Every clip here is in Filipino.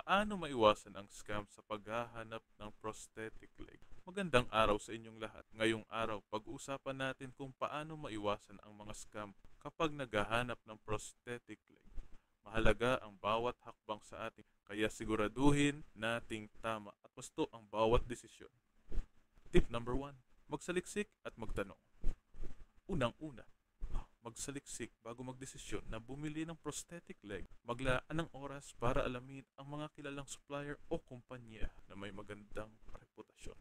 Paano maiwasan ang scam sa paghahanap ng prosthetic leg? Magandang araw sa inyong lahat. Ngayong araw, pag-uusapan natin kung paano maiwasan ang mga scam kapag naghahanap ng prosthetic leg. Mahalaga ang bawat hakbang sa ating, kaya siguraduhin nating tama at gusto ang bawat desisyon. Tip number 1. Magsaliksik at magtanong. Unang-una, magsaliksik bago magdesisyon na bumili ng prosthetic leg. Maglaan ng oras para alamin ang mga kilalang supplier o kumpanya na may magandang reputasyon.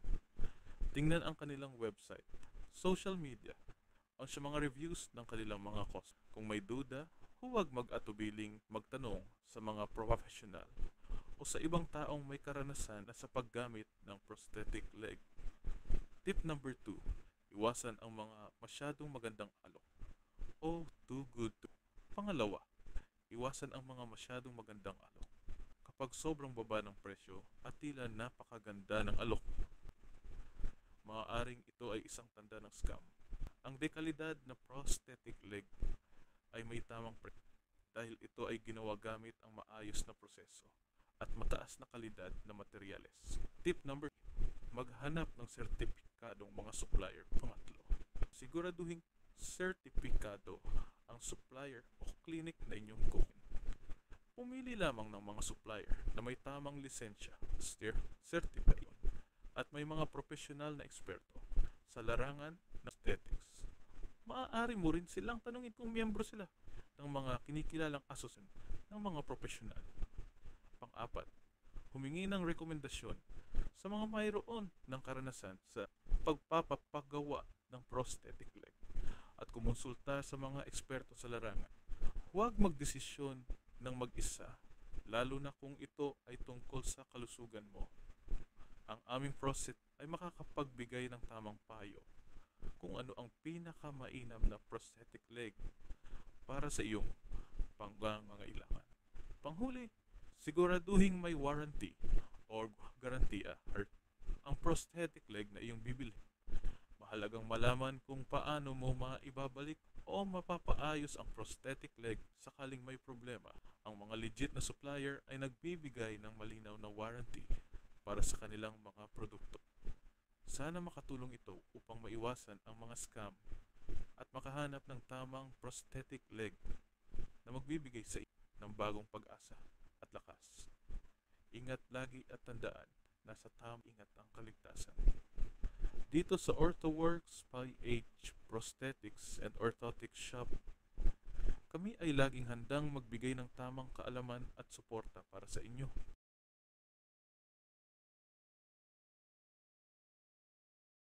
Tingnan ang kanilang website, social media, o sa mga reviews ng kanilang mga cost. Kung may duda, huwag mag-atubiling magtanong sa mga professional o sa ibang taong may karanasan na sa paggamit ng prosthetic leg. Tip number 2. Iwasan ang mga masyadong magandang alok o too good to. Pangalawa, iwasan ang mga masyadong magandang alok. Kapag sobrang baba ng presyo at tila napakaganda ng alok, maaaring ito ay isang tanda ng scam. Ang dekalidad na prosthetic leg ay may tamang presyo dahil ito ay ginawa gamit ang maayos na proseso at mataas na kalidad na materyales. Tip number 3, maghanap ng sertipikadong mga supplier. Pangatlo, siguraduhin sertipikado ang supplier o clinic na inyong kukunin. Pumili lamang ng mga supplier na may tamang lisensya, certified, at may mga profesional na eksperto sa larangan ng aesthetics. Maaari mo rin silang tanungin kung miyembro sila ng mga kinikilalang asosasyon ng mga profesional. Pang-apat, humingi ng rekomendasyon sa mga mayroon ng karanasan sa pagpapagawa ng prosthetic leg at kumonsulta sa mga eksperto sa larangan. Huwag magdesisyon ng mag-isa, lalo na kung ito ay tungkol sa kalusugan mo. Ang aming process ay makakapagbigay ng tamang payo kung ano ang pinakamainam na prosthetic leg para sa iyong pangangailangan. Panghuli, siguraduhin may warranty or garantiya ang prosthetic leg na iyong bibili. Mahalagang malaman kung paano mo maibabalik o mapapaayos ang prosthetic leg sakaling may problema. Ang mga legit na supplier ay nagbibigay ng malinaw na warranty para sa kanilang mga produkto. Sana makatulong ito upang maiwasan ang mga scam at makahanap ng tamang prosthetic leg na magbibigay sa iyo ng bagong pag-asa at lakas. Ingat lagi at tandaan, nasa tamang ingat ang kaligtasan. Dito sa OrthoWorks PH Prosthetics and Orthotics Shop, kami ay laging handang magbigay ng tamang kaalaman at suporta para sa inyo.